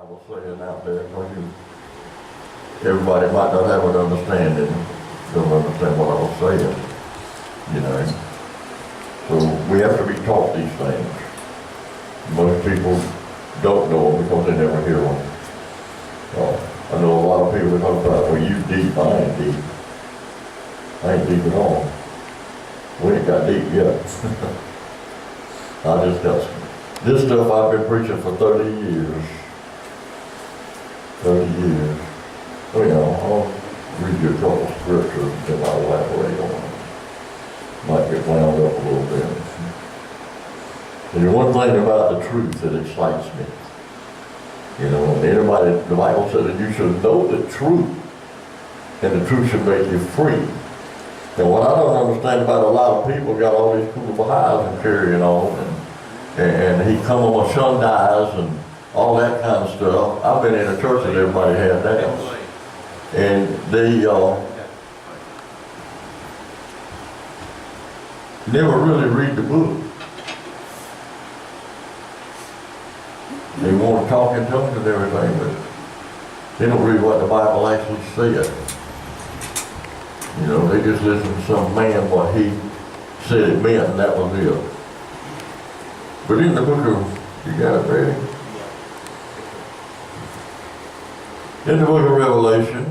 was saying out there, because everybody might not have an understanding, don't understand what I was saying, you know. So we have to be taught these things. Most people don't know them because they never hear them. I know a lot of people that talk about, well, you deep, I ain't deep. I ain't deep at all. We ain't got deep yet. I just got this stuff I've been preaching for 30 years. 30 years. Well, you know, I'll read you a couple of scriptures and then I'll elaborate on them. Might get wound up a little bit. And the one thing about the truth that excites me, you know, anybody, the Bible said that you should know the truth, and the truth should make you free. And what I don't understand about a lot of people got all these cool behinds and carrying on, and he come on my Sundays and all that kind of stuff. I've been in a church that everybody had that. And they never really read the book. They want to talk in tongues and everything, but they don't read what the Bible actually said. You know, they just listen to some man what he said it meant, and that was it. But in the book of, you got it ready? In the book of Revelation,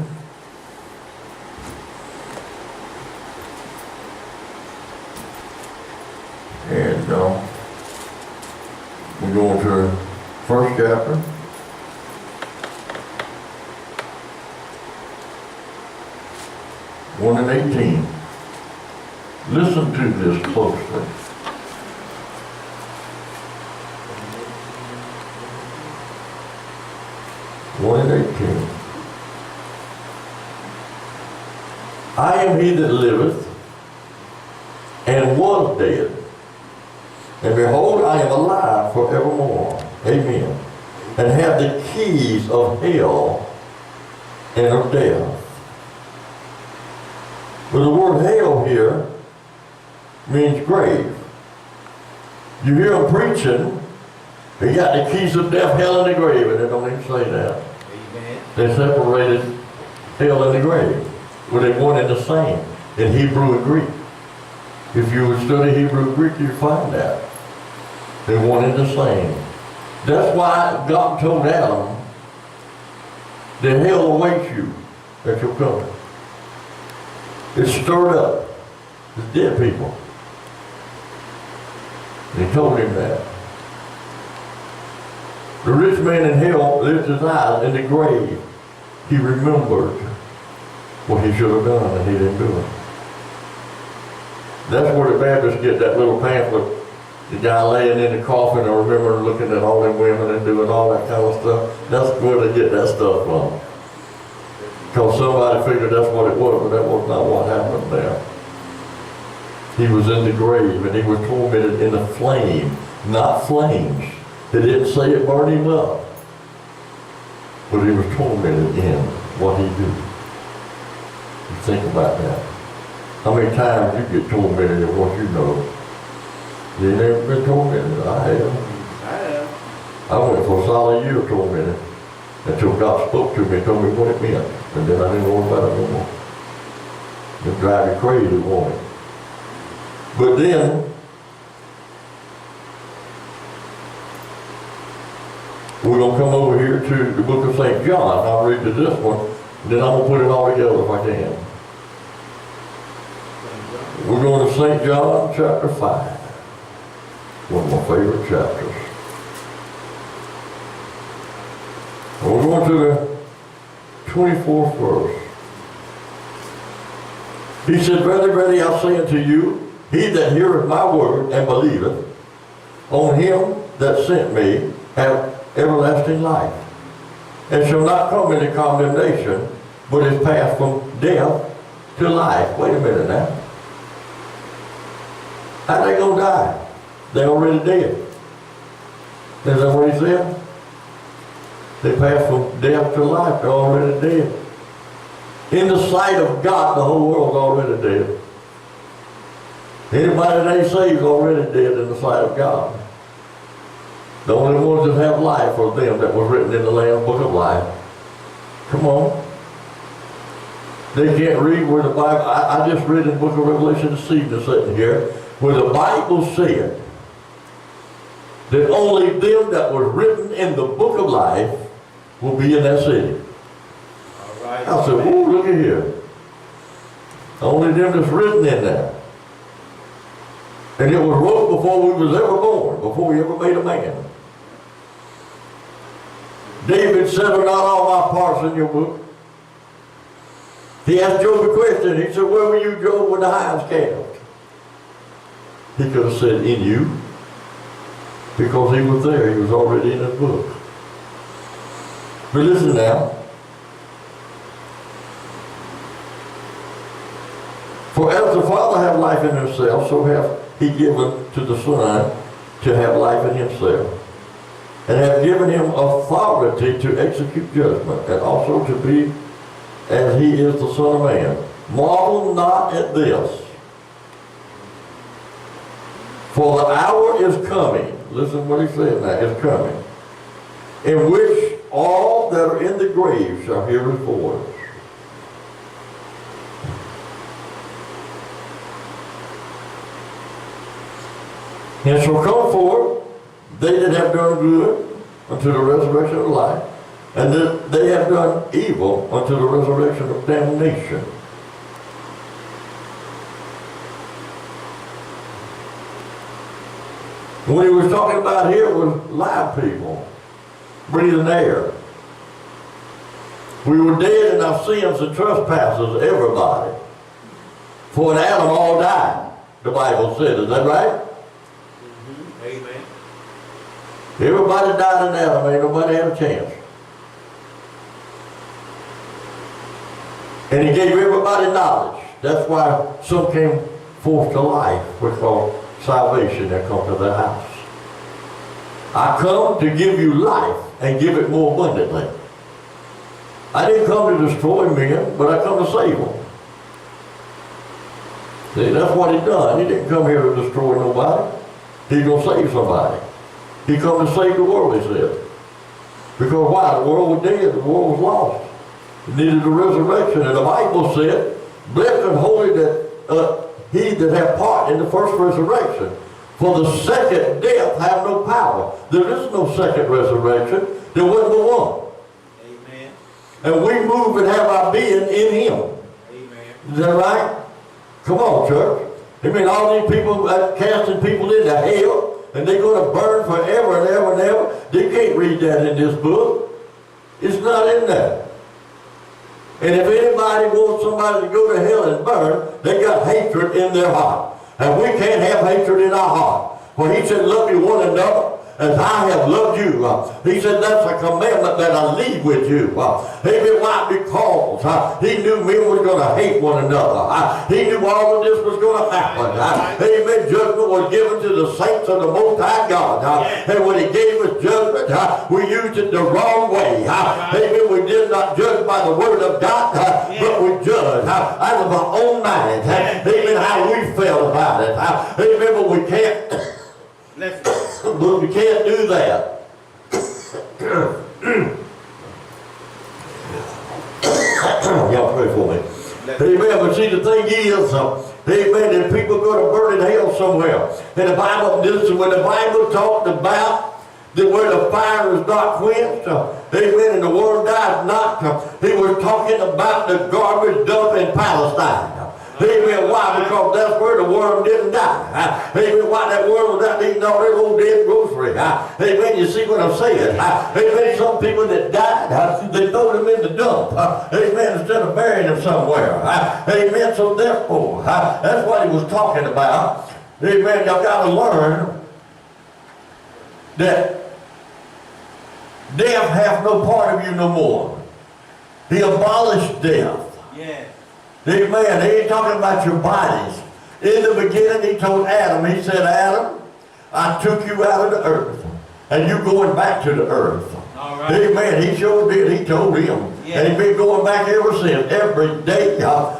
and we're going to the first chapter. One and 18. Listen to this closely. One and 18. I am he that liveth and was dead, and behold, I am alive forevermore. Amen. And have the keys of hell and of death. But the word hell here means grave. You hear them preaching, they got the keys of death, hell, and the grave, and they don't even say that. Amen. They separated hell and the grave. Well, they one and the same in Hebrew and Greek. If you would study Hebrew and Greek, you'd find that. They one and the same. That's why God told Adam that hell awaits you at your coming. It's stirred up. It's dead people. And he told him that. The rich man in hell lifted his eyes in the grave. He remembered what he should have done, and he didn't do it. That's where the Baptists get that little pamphlet, the guy laying in the coffin, and remember looking at all them women and doing all that kind of stuff. That's where they get that stuff from. Because somebody figured that's what it was, but that was not what happened there. He was in the grave, and he was tormented in a flame, not flames. They didn't say it burned him up, but he was tormented in what he did. You think about that. How many times you get tormented in what you know? You ain't never been tormented. I have. I went for a solid year tormented until God spoke to me and told me what it meant. And then I didn't know about it no more. It drive you crazy, won't it? But then, we're going to come over here to the book of St. John. I'll read to this one, and then I'm going to put it all together if I can. We're going to St. John chapter 5. One of my favorite chapters. And we're going to the 24th verse. He said, Verily, verily, I say unto you, he that heareth my word and believeth on him that sent me hath everlasting life, and shall not come into condemnation, but is passed from death to life. Wait a minute now. How they gonna die? They already dead. Is that what he said? They passed from death to life. They're already dead. In the sight of God, the whole world's already dead. Anybody they say is already dead in the sight of God. The only ones that have life are them that was written in the Lamb's Book of Life. Come on. They can't read where the Bible, I just read in the book of Revelation this evening sitting here, where the Bible said that only them that was written in the book of life will be in that city. All right. I said, whoa, look at here. Only them that's written in there. And it was wrote before we was ever born, before we ever made a man. David said, are not all my parts in your book? He asked Job a question. He said, where were you, Job, when the hives calved? He could have said, in you. Because he was there. He was already in his book. But listen now. For as the Father hath life in himself, so hath he given to the Son to have life in himself. And hath given him authority to execute judgment, and also to be as he is the Son of Man. Marvel not at this. For the hour is coming. Listen what he said now, is coming. In which all that are in the grave shall hear his voice. And shall come forth they that have done good unto the resurrection of life, and that they have done evil unto the resurrection of damnation. What he was talking about here was live people, breathing air. We were dead in our sins and trespasses, everybody. For in Adam all died, the Bible said. Is that right? Mm-hmm. Amen. Everybody died in Adam, ain't nobody had a chance. And he gave everybody knowledge. That's why some came forth to life, which called salvation that come to the house. I come to give you life and give it more abundantly. I didn't come to destroy men, but I come to save them. See, that's what he done. He didn't come here to destroy nobody. He's going to save somebody. He come to save the world, he said. Because why? The world was dead. The world was lost. It needed a resurrection. And the Bible said, blessed and holy that he that have part in the first resurrection. For the second death have no power. There is no second resurrection. There wasn't the one. Amen. And we move and have our being in him. Amen. Is that right? Come on, church. I mean, all these people casting people into hell, and they're going to burn forever and ever and ever. They can't read that in this book. It's not in there. And if anybody wants somebody to go to hell and burn, they got hatred in their heart. And we can't have hatred in our heart. For he said, love you one another as I have loved you. He said, that's a commandment that I leave with you. Amen. Why? Because he knew men were going to hate one another. He knew all of this was going to happen. Amen. Judgment was given to the saints of the Most High God. And when he gave us judgment, we used it the wrong way. Amen. We did not judge by the word of God, but we judged out of our own minds. Amen. How we felt about it. Amen. But we can't. But we can't do that. Y'all pray for me. Amen. But see, the thing is, amen, that people go to burn in hell somewhere. And the Bible, this is when the Bible talked about where the fire is not quenched, amen, and the worm dies not. He was talking about the garbage dump in Palestine. Amen. Why? Because that's where the worm didn't die. Amen. Why that worm was out eating all that old dead grocery. Amen. You see what I'm saying? Amen. Some people that died, they throw them in the dump. Amen. Instead of burying them somewhere. Amen. So therefore, that's what he was talking about. Amen. Y'all got to learn that death hath no part of you no more. He abolished death. Yeah. Amen. He ain't talking about your bodies. In the beginning, he told Adam, he said, Adam, I took you out of the earth, and you going back to the earth. All right. Amen. He sure did. He told him. Yeah. And he's been going back ever since. Every day,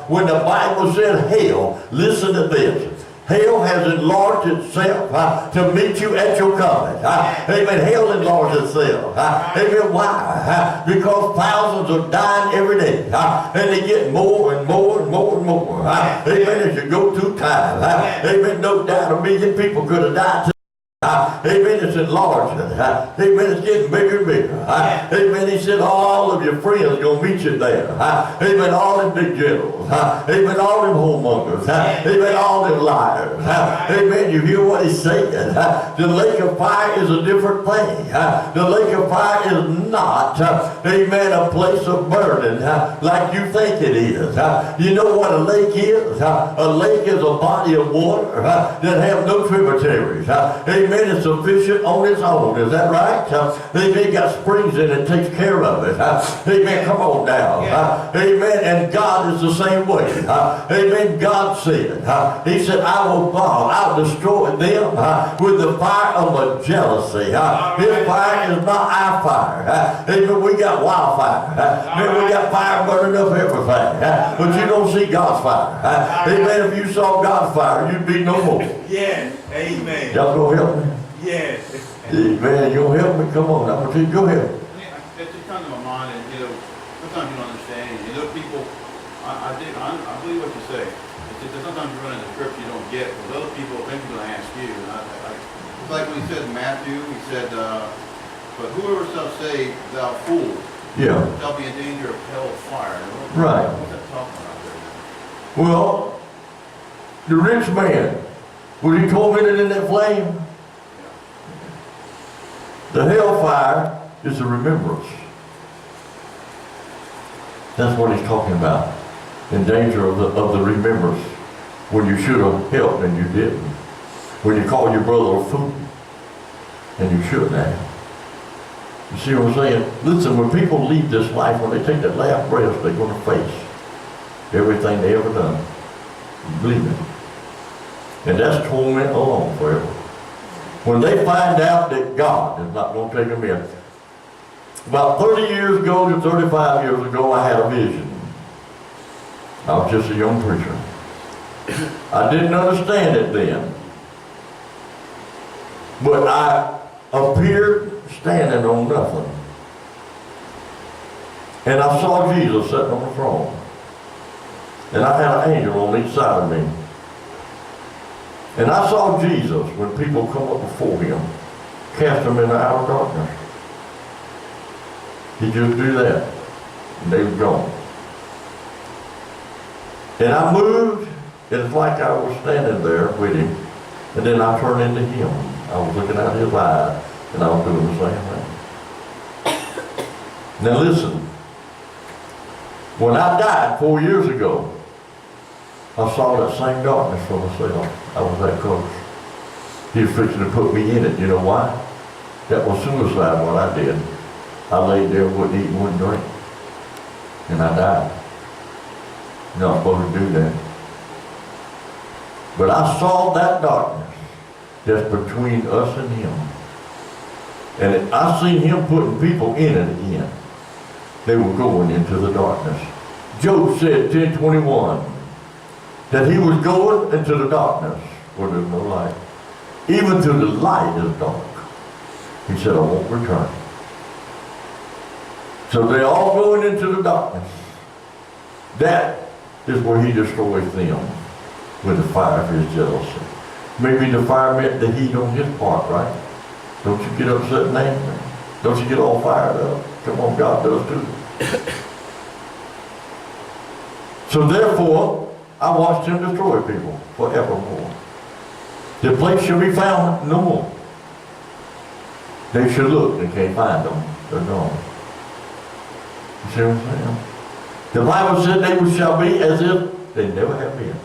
when the Bible said hell, listen to this. Hell has enlarged itself to meet you at your coming. Amen. Hell enlarged itself. Amen. Why? Because thousands are dying every day. And they get more and more and more and more. Amen. As you go through time. Amen. No doubt a million people could have died. Amen. It's enlarging. Amen. It's getting bigger and bigger. Amen. He said all of your friends are going to meet you there. Amen. All them big generals. Amen. All them whoremongers. Amen. All them liars. Amen. You hear what he's saying? The lake of fire is a different thing. The lake of fire is not, amen, a place of burning like you think it is. You know what a lake is? A lake is a body of water that have no tributaries. Amen. It's sufficient on its own. Is that right? Amen. Got springs in it, takes care of it. Amen. Come on down. Amen. And God is the same way. Amen. God said, he said, I will bomb, I'll destroy them with the fire of a jealousy. His fire is not our fire. Amen. We got wildfire. Amen. We got fire burning up everything. But you don't see God's fire. Amen. If you saw God's fire, you'd be no more. Yes. Amen. Y'all gonna help me? Yes. Amen. You gonna help me? Come on. I'm gonna tell you, go ahead. It just comes to my mind, and sometimes you don't understand. People, I believe what you say. It's just that sometimes you run into scripture you don't get, because other people think they're going to ask you. It's like when he said in Matthew, he said, but whoever shall say, thou fool, shall be in danger of hell fire. Right. What's that talking about there? Well, the rich man, was he tormented in that flame? The hellfire is a remembrance. That's what he's talking about. In danger of the remembrance. When you should have helped and you didn't. When you called your brother a fool and you shouldn't have. You see what I'm saying? Listen, when people leave this life, when they take that last breath, they're going to face everything they ever done. Believe me. And that's torment alone forever. When they find out that God is not going to take them in. About 30 years ago to 35 years ago, I had a vision. I was just a young preacher. I didn't understand it then. But I appeared standing on nothing. And I saw Jesus sitting on the throne. And I had an angel on each side of me. And I saw Jesus, when people come up before him, cast them into outer darkness. He just do that, and they were gone. And I moved, and it's like I was standing there with him, and then I turned into him. I was looking at his eyes, and I was doing the same thing. Now listen, when I died 4 years ago, I saw that same darkness for myself. I was that close. He was fixing to put me in it. You know why? That was suicide, what I did. I laid there, wouldn't eat and wouldn't drink. And I died. You're not supposed to do that. But I saw that darkness that's between us and him. And I seen him putting people in it again. They were going into the darkness. Job said, 10:21, that he was going into the darkness where there's no light. Even to the light is dark. He said, I won't return. So they're all going into the darkness. That is where he destroys them with the fire of his jealousy. Maybe the fire meant the heat on his part, right? Don't you get upset and angry? Don't you get all fired up? Come on, God does too. So therefore, I watched him destroy people forevermore. The place shall be found no more. They should look, they can't find them. They're gone. You see what I'm saying? The Bible said they shall be as if they never have been.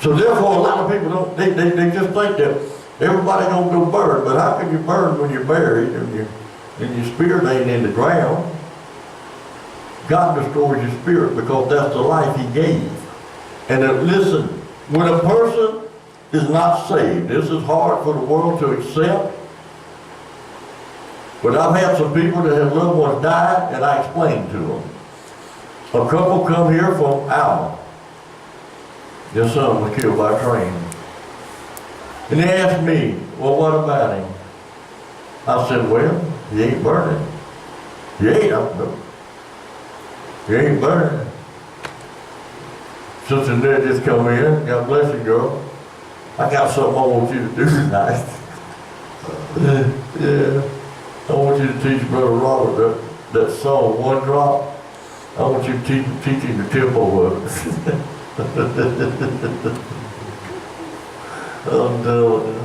So therefore, a lot of people don't, they just think that everybody gonna go burn, but how can you burn when you're buried and your spirit ain't in the ground? God destroys your spirit because that's the life he gave. And listen, when a person is not saved, this is hard for the world to accept. But I've had some people that have loved ones died, and I explained to them. A couple come here from Alma. Their son was killed by a train. And they asked me, well, what about him? I said, well, he ain't burning. He ain't up there. He ain't burning. Sister Ned just come in. God bless you, girl. I got something I want you to do tonight. Yeah. I want you to teach Brother Robert that song, One Drop. I want you to teach him the tempo of it. I'm telling you.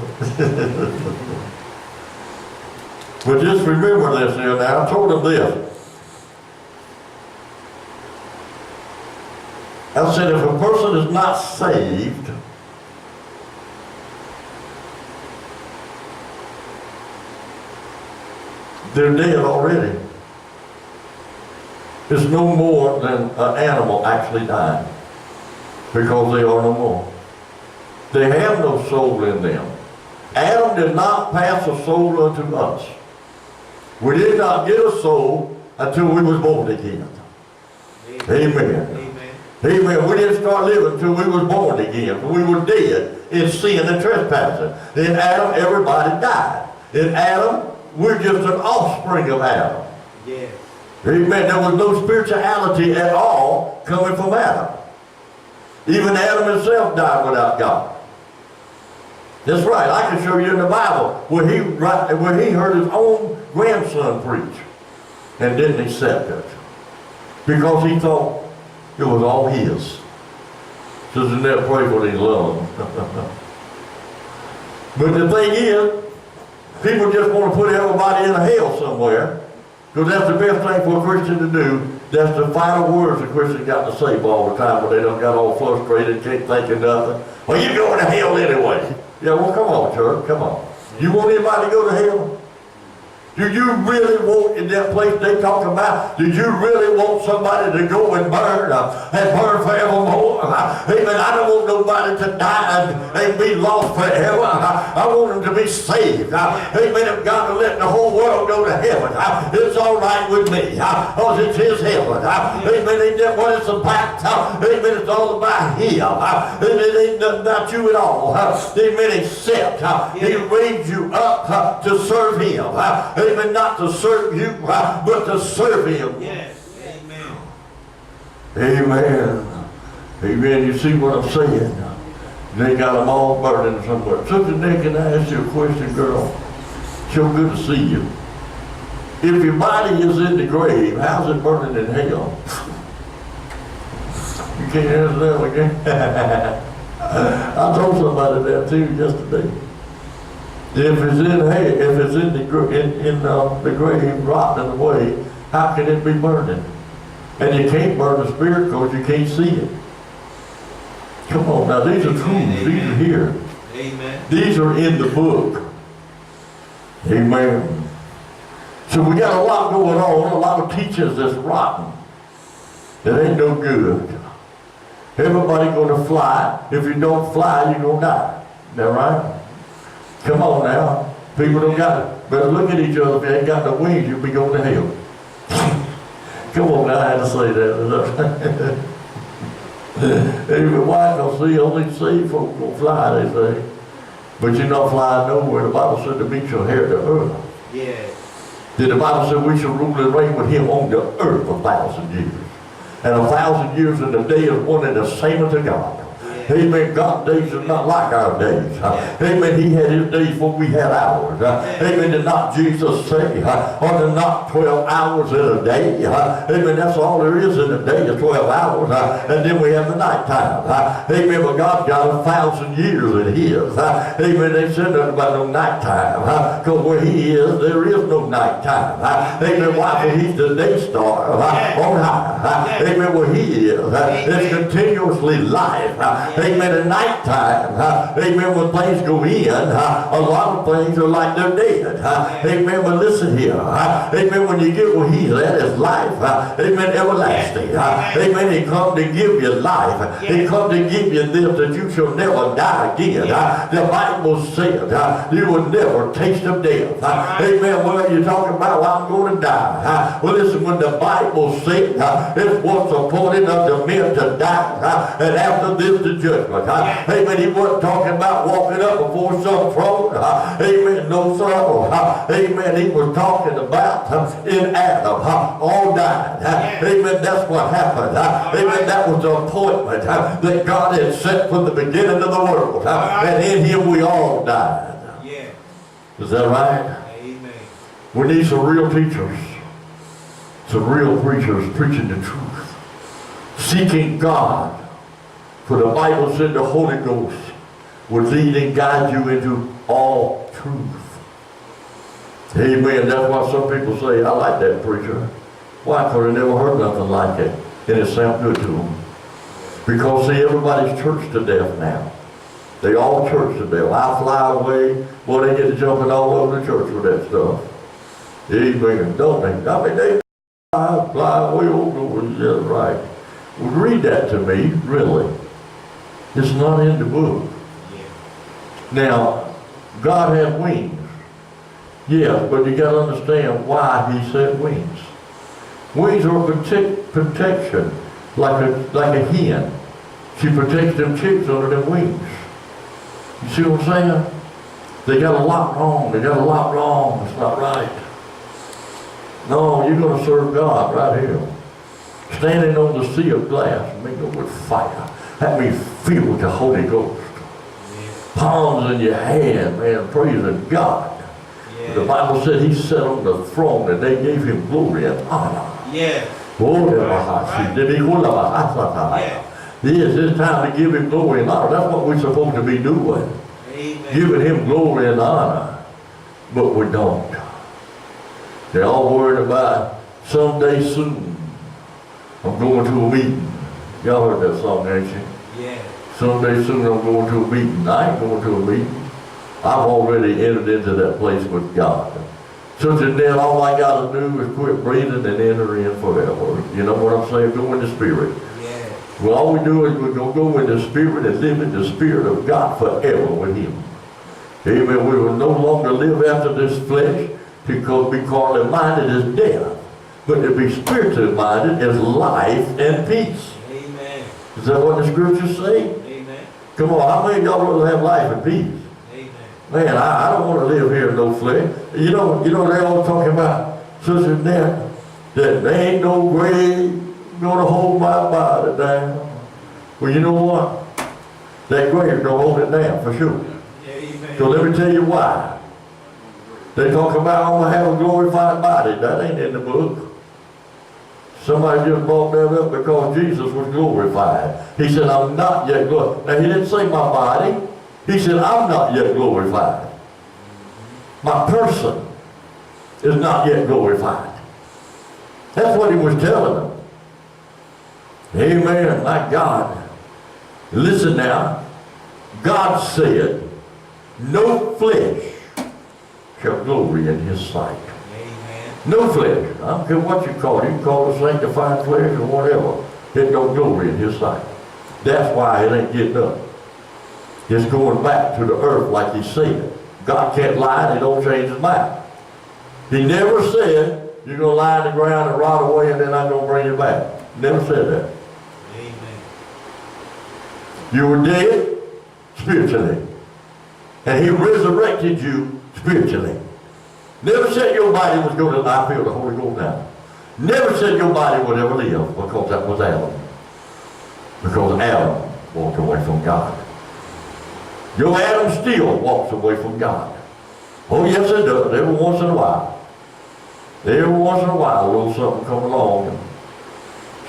But just remember this here now. I told him this. I said, if a person is not saved, they're dead already. It's no more than an animal actually dying, because they are no more. They have no soul in them. Adam did not pass a soul unto us. We did not get a soul until we was born again. Amen. Amen. We didn't start living until we was born again. We were dead in sin and trespassing. In Adam, everybody died. In Adam, we're just an offspring of Adam. Yes. Amen. There was no spirituality at all coming from Adam. Even Adam himself died without God. That's right. I can show you in the Bible where he heard his own grandson preach and didn't accept it because he thought it was all his. Sister Ned prayed for these lungs. But the thing is, people just want to put everybody in a hell somewhere, because that's the best thing for a Christian to do. That's the final words a Christian got to say all the time when they done got all frustrated, can't think of nothing. Well, you're going to hell anyway. Yeah, well, come on, church, come on. You want anybody to go to hell? Do you really want, in that place they talk about, do you really want somebody to go and burn forevermore? Amen. I don't want nobody to die and be lost forever. I want them to be saved. Amen. If God will let the whole world go to heaven, it's all right with me. Because it's his heaven. Amen. Ain't that what it's about? Amen. It's all about him. It ain't nothing about you at all. Amen. Except he raised you up to serve him. Amen. Not to serve you, but to serve him. Yes. Amen. Amen. Amen. You see what I'm saying? They got them all burning somewhere. Sister Nick, can I ask you a question, girl? So good to see you. If your body is in the grave, how's it burning in hell? You can't answer that one again. I told somebody that too yesterday. If it's in the grave, rotting away, how can it be burning? And you can't burn the spirit because you can't see it. Come on now, these are truths. These are here. Amen. These are in the book. Amen. So we got a lot going on, a lot of teachings that's rotten. It ain't no good. Everybody gonna fly. If you don't fly, you're gonna die. Is that right? Come on now. People don't got it. Better look at each other. If you ain't got no wings, you'll be going to hell. Come on now, I had to say that. Even why don't see, only saved folk gonna fly, they say. But you're not flying nowhere. The Bible said to meet your hair to earth. Yes. Then the Bible said we shall rule and reign with him on the earth 1,000 years. And 1,000 years in the day is one and the same unto God. Amen. God's days are not like our days. Amen. He had his days before we had ours. Amen. Did not Jesus say, or did not 12 hours in a day? Amen. That's all there is in a day, is 12 hours. And then we have the nighttime. Amen. But God got 1,000 years in his. Amen. They said nothing about no nighttime. Because where he is, there is no nighttime. Amen. Why? For he's the day star on high. Amen. Where he is, it's continuously life. Amen. At nighttime, amen, when things go in, a lot of things are like they're dead. Amen. But listen here. Amen. When you get where he's at, it's life. Amen. Everlasting. Amen. He come to give you life. He come to give you this, that you shall never die again. The Bible said you will never taste of death. Amen. Well, you're talking about, well, I'm going to die. Well, listen, when the Bible said it's once appointed unto men to die, and after this the judgment. Amen. He wasn't talking about walking up before some throne. Amen. No sorrow. Amen. He was talking about in Adam. All died. Amen. That's what happened. Amen. That was the appointment that God had set from the beginning of the world. And in him we all died. Yeah. Is that right? Amen. We need some real teachers. Some real preachers preaching the truth. Seeking God. For the Bible said the Holy Ghost will lead and guide you into all truth. Amen. That's why some people say, I like that preacher. Why? Because they never heard nothing like it. And it sounds good to them. Because see, everybody's church to death now. They all church to death. I fly away. Boy, they get to jumping all over the church with that stuff. Amen. Don't they? I mean, they fly away over. Yeah, right. Well, read that to me, really. It's not in the book. Now, God had wings. Yes, but you got to understand why he said wings. Wings are protection, like a hen. She protects them chicks under them wings. You see what I'm saying? They got a lot wrong. They got a lot wrong. It's not right. No, you're going to serve God right here. Standing on the sea of glass, mingled with fire. That means filled with the Holy Ghost. Palms in your hand, man, praising God. The Bible said he sat on the throne and they gave him glory and honor. Yeah. Yes, it's time to give him glory and honor. That's what we're supposed to be doing. Amen. Giving him glory and honor. But we don't. They're all worried about someday soon I'm going to a meeting. Y'all heard that song, ain't you? Yeah. Someday soon I'm going to a meeting. I ain't going to a meeting. I've already entered into that place with God. So then all I got to do is quit breathing and enter in forever. You know what I'm saying? Go in the Spirit. Yeah. Well, all we do is we're going to go in the Spirit and live in the Spirit of God forever with him. Amen. We will no longer live after this flesh because be carnally minded is death. But to be spiritually minded is life and peace. Amen. Is that what the scriptures say? Amen. Come on, how many of y'all rather have life and peace? Man, I don't want to live here in no flesh. You know, they all talking about, sister and that there ain't no grave gonna hold my body down. Well, you know what? That grave gonna hold it down for sure. Amen. So let me tell you why. They talk about I'm gonna have a glorified body. That ain't in the book. Somebody just brought that up because Jesus was glorified. He said, I'm not yet glorified. Now, he didn't say my body. He said, I'm not yet glorified. My person is not yet glorified. That's what he was telling them. Amen. My God. Listen now. God said, no flesh shall glory in his sight. Amen. No flesh. I don't care what you call it. You can call it sanctified flesh or whatever. It don't glory in his sight. That's why it ain't getting up. It's going back to the earth like he said. God can't lie and he don't change his mind. He never said, you're going to lie in the ground and rot away and then I'm going to bring you back. Never said that. Amen. You were dead spiritually. And he resurrected you spiritually. Never said your body was going to lie. I feel the Holy Ghost now. Never said your body would ever live because that was Adam. Because Adam walked away from God. Your Adam still walks away from God. Oh yes it does, every once in a while. Every once in a while a little something come along. And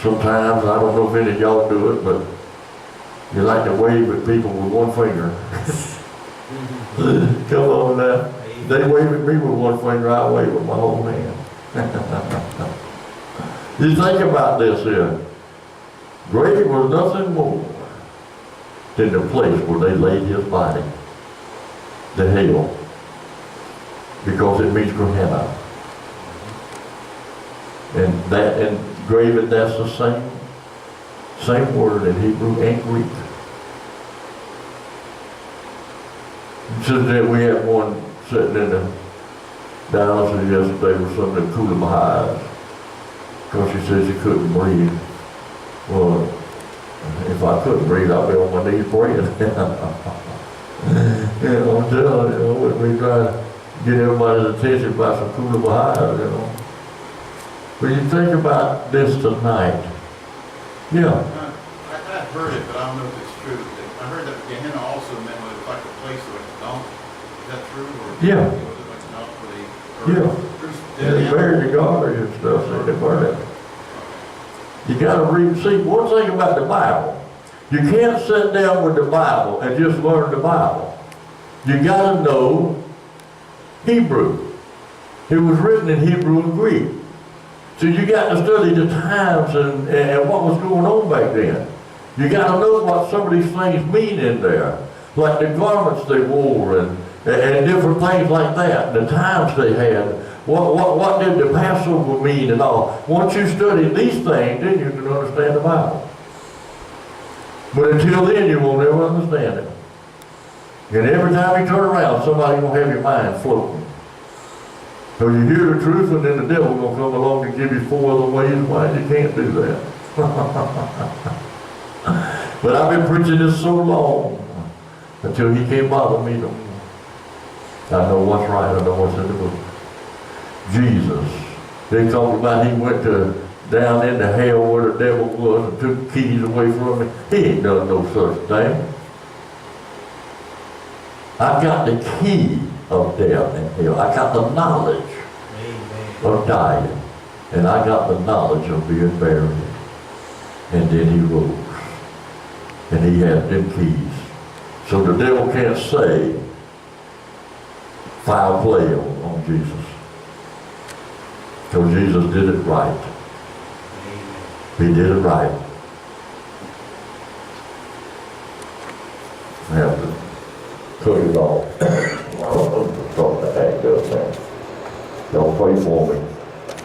sometimes, I don't know if any of y'all do it, but you like to wave at people with one finger. Come on now. They wave at me with one finger, I wave with my whole hand. You think about this here. Grave was nothing more than the place where they laid his body, the hell, because it means Gehenna. And that, and graven, that's the same word in Hebrew and Greek. So that we had one sitting in the dialysis yesterday with something cooling my eyes, because she said she couldn't breathe. Well, if I couldn't breathe, I'd be on my knees praying. You know, I'm telling you, I wouldn't be trying to get everybody's attention by some cooling my eyes, you know. When you think about this tonight, yeah. I've heard it, but I don't know if it's true. I heard that Gehenna also meant it was like a place where it's dumped. Is that true? Or Yeah. was it like a dump where they Yeah, they buried the garbage and stuff, so they burned it. You gotta read, see, one thing about the Bible, you can't sit down with the Bible and just learn the Bible. You gotta know Hebrew. It was written in Hebrew and Greek. So you got to study the times and what was going on back then. You got to know what some of these things mean in there. Like the garments they wore and different things like that. The times they had. What did the Passover mean and all. Once you study these things, then you can understand the Bible. But until then, you won't ever understand it. And every time you turn around, somebody's going to have your mind floating. So you hear the truth, and then the devil will come along and give you 4 other ways why you can't do that. But I've been preaching this so long, until he can't bother me no more. I know what's right, I know what's in the book. Jesus, they talked about he went down into hell where the devil was and took the keys away from him. He ain't done no such thing. I got the key of death and hell. I got the knowledge of dying. And I got the knowledge of being buried. And then he rose. And he had them keys. So the devil can't say foul play on Jesus. Because Jesus did it right. He did it right. I have to cut it off. Start to act up now. Y'all pray for me.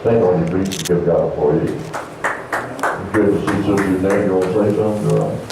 Stand on your feet and give God praise. It's good to see Sister Nate. You want to say something?